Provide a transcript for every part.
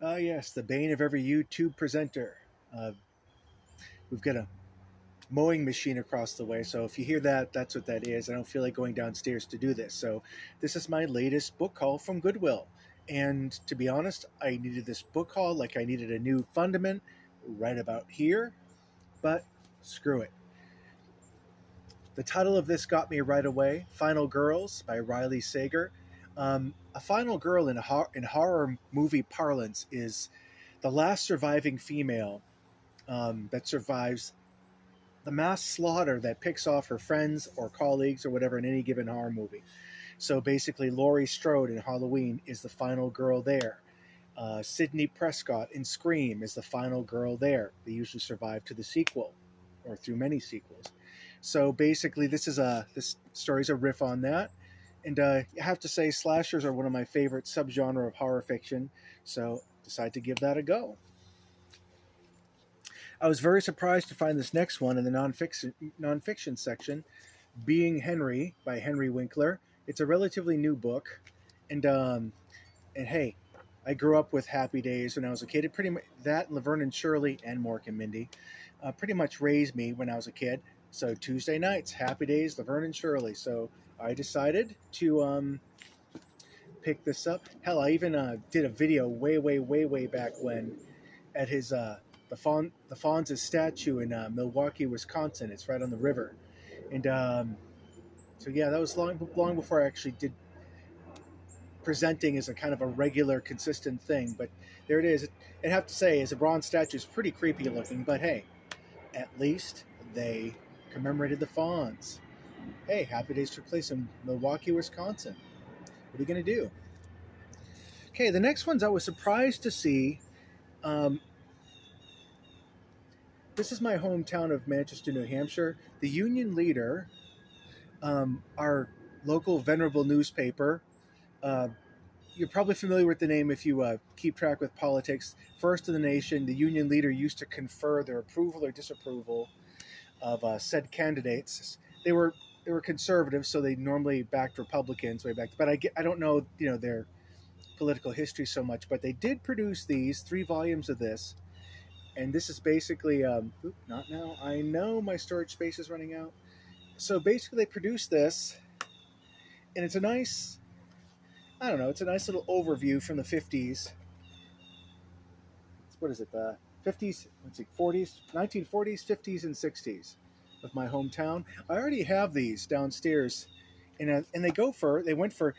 Ah, yes, the bane of every YouTube presenter. Uh, we've got a mowing machine across the way, so if you hear that, that's what that is. I don't feel like going downstairs to do this. So, this is my latest book haul from Goodwill. And to be honest, I needed this book haul like I needed a new fundament right about here, but screw it. The title of this got me right away, Final Girls by Riley Sager. A final girl in horror movie parlance is the last surviving female that survives the mass slaughter that picks off her friends or colleagues or whatever in any given horror movie. So basically, Laurie Strode in Halloween is the final girl there. Sidney Prescott in Scream is the final girl there. They usually survive to the sequel or through many sequels. So basically, this story's a riff on that. And I have to say, slashers are one of my favorite subgenre of horror fiction. So decided to give that a go. I was very surprised to find this next one in the nonfiction section, Being Henry by Henry Winkler. It's a relatively new book, and hey, I grew up with Happy Days when I was a kid. It pretty much that and Laverne and Shirley and Mork and Mindy pretty much raised me when I was a kid. So Tuesday nights, Happy Days, Laverne and Shirley. So I decided to pick this up. Hell, I even did a video way back when at his the Fonz's statue in Milwaukee, Wisconsin. It's right on the river, and so yeah, that was long before I actually did presenting as a kind of a regular, consistent thing. But there it is. I'd have to say, as a bronze statue, is pretty creepy looking. But hey, at least they commemorated the Fonz. Hey, Happy Days took place in Milwaukee, Wisconsin. What are you gonna do? Okay, the next ones I was surprised to see. Um, this is my hometown of Manchester, New Hampshire. The Union Leader, our local venerable newspaper. Uh, you're probably familiar with the name if you keep track with politics. First in the nation, the Union Leader used to confer their approval or disapproval of said candidates. They were conservative, so they normally backed Republicans way back. But I don't know their political history so much. But they did produce these 3 volumes of this, and this is basically not now. I know my storage space is running out. So basically, they produced this, and it's a nice. I don't know. It's a nice little overview from the 50s. What is it? The 50s, let's see, 40s, 1940s, 50s, and 60s of my hometown. I already have these downstairs, and they went for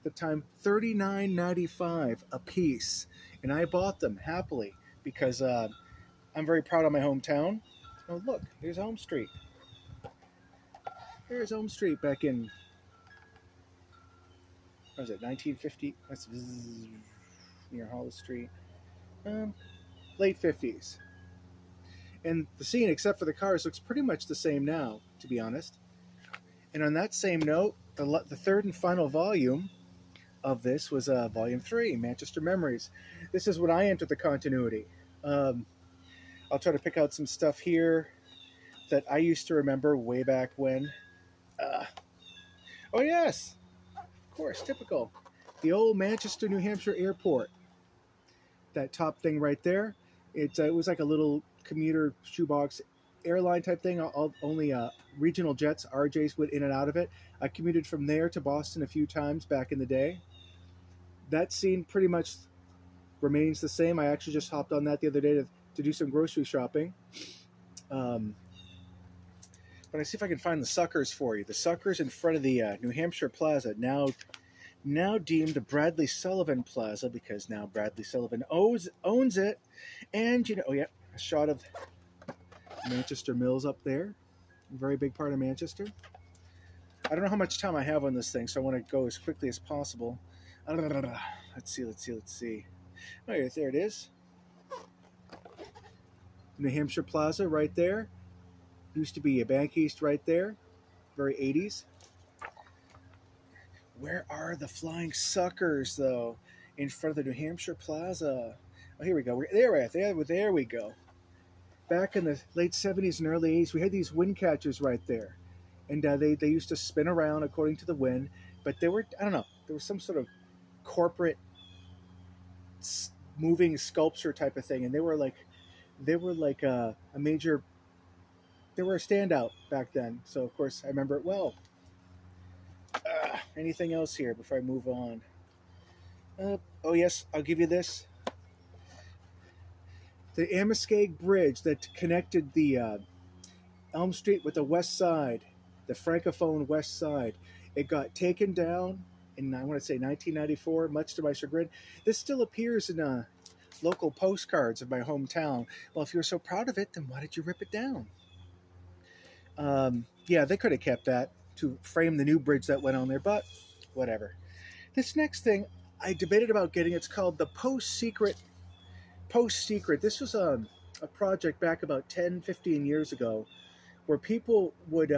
the time $39.95 a piece, and I bought them happily because I'm very proud of my hometown. Oh look, here's Elm Street. There's Elm Street back in what was it, 1950? That's near Hollis Street. Late 50s. And the scene, except for the cars, looks pretty much the same now, to be honest. And on that same note, the third and final volume of this was Volume 3, Manchester Memories. This is when I entered the continuity. I'll try to pick out some stuff here that I used to remember way back when. Oh, yes! Of course, typical. The old Manchester, New Hampshire airport. That top thing right there. It was like a little commuter shoebox airline type thing. Only regional jets, RJs, went in and out of it. I commuted from there to Boston a few times back in the day. That scene pretty much remains the same. I actually just hopped on that the other day to do some grocery shopping. But I see if I can find the suckers for you. The suckers in front of the New Hampshire Plaza, now deemed the Bradley Sullivan Plaza, because now Bradley Sullivan owns it. And, oh yeah, a shot of Manchester Mills up there. A very big part of Manchester. I don't know how much time I have on this thing, so I want to go as quickly as possible. Let's see. Oh, yeah, there it is. New Hampshire Plaza right there. Used to be a Bank East right there. Very 80s. Where are the flying suckers, though? In front of the New Hampshire Plaza. Oh, here we go. There we go. Back in the late 70s and early 80s, we had these wind catchers right there. And they used to spin around according to the wind. But they were, I don't know, there was some sort of corporate moving sculpture type of thing, and they were like a major. They were a standout back then. So of course I remember it well. Anything else here before I move on? Oh yes, I'll give you this. The Amoskeag Bridge that connected the Elm Street with the West Side, the Francophone West Side. It got taken down in, I want to say, 1994, much to my chagrin. This still appears in local postcards of my hometown. Well, if you were so proud of it, then why did you rip it down? Yeah, they could have kept that to frame the new bridge that went on there, but whatever. This next thing I debated about getting. It's called the Post Secret. Post Secret. This was a project back about 10, 15 years ago where people would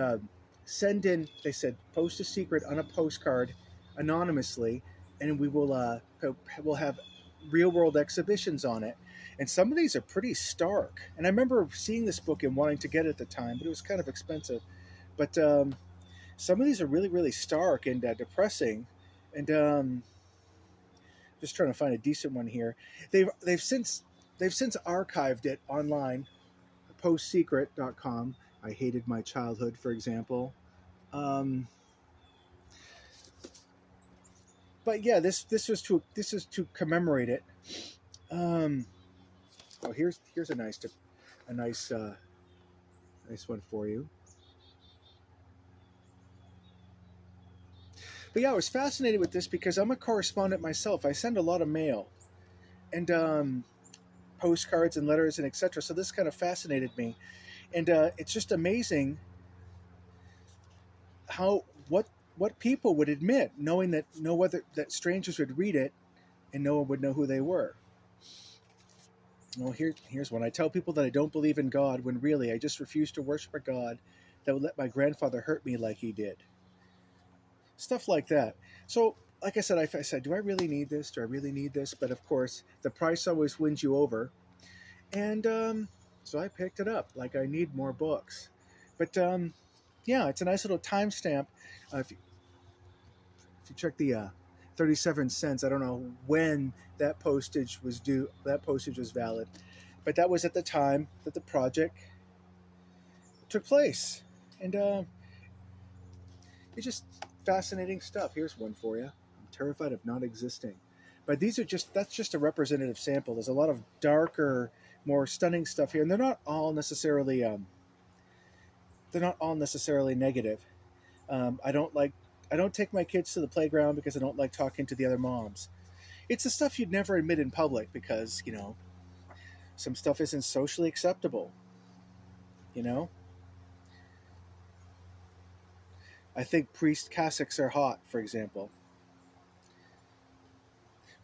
send in, they said, post a secret on a postcard anonymously, and we'll have real world exhibitions on it. And some of these are pretty stark. And I remember seeing this book and wanting to get it at the time, but it was kind of expensive. But some of these are really, really stark and depressing. And just trying to find a decent one here. They've since archived it online, postsecret.com. I hated my childhood, for example. But yeah, this is to commemorate it. Oh, here's a nice nice one for you. But yeah, I was fascinated with this because I'm a correspondent myself. I send a lot of mail and postcards and letters and etc. So this kind of fascinated me, and it's just amazing how what people would admit, knowing that that strangers would read it and no one would know who they were. Well, here's one. I tell people that I don't believe in God when really I just refuse to worship a God that would let my grandfather hurt me like he did. Stuff like that. So, like I said, do I really need this? Do I really need this? But of course, the price always wins you over. And so I picked it up. Like I need more books. But yeah, it's a nice little timestamp. If you check the 37 cents, I don't know when that postage was due. That postage was valid. But that was at the time that the project took place. And it's just fascinating stuff. Here's one for you. I'm terrified of not existing. But that's just a representative sample. There's a lot of darker, more stunning stuff here, and they're not all necessarily negative. I don't take my kids to the playground because I don't like talking to the other moms. It's the stuff you'd never admit in public because, some stuff isn't socially acceptable. You know? I think priest cassocks are hot, for example.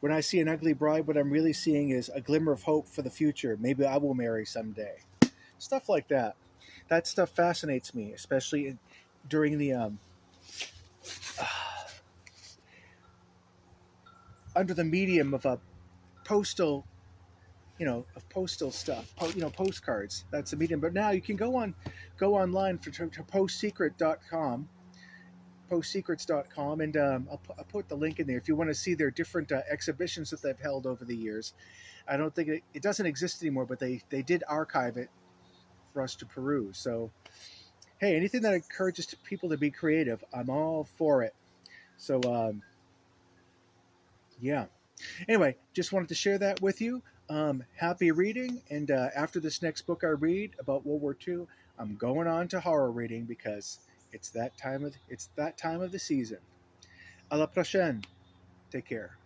When I see an ugly bride, what I'm really seeing is a glimmer of hope for the future. Maybe I will marry someday. Stuff like that. That stuff fascinates me, especially during the under the medium of a postal, of postal stuff, postcards. That's the medium. But now you can go online to postsecret.com, postsecrets.com, and I'll put the link in there if you want to see their different exhibitions that they've held over the years. I don't think it doesn't exist anymore, but they did archive it for us to peruse. So, hey, anything that encourages people to be creative, I'm all for it. So, yeah. Anyway, just wanted to share that with you. Happy reading, and after this next book I read about World War II, I'm going on to horror reading because it's that time of the season. À la prochaine. Take care.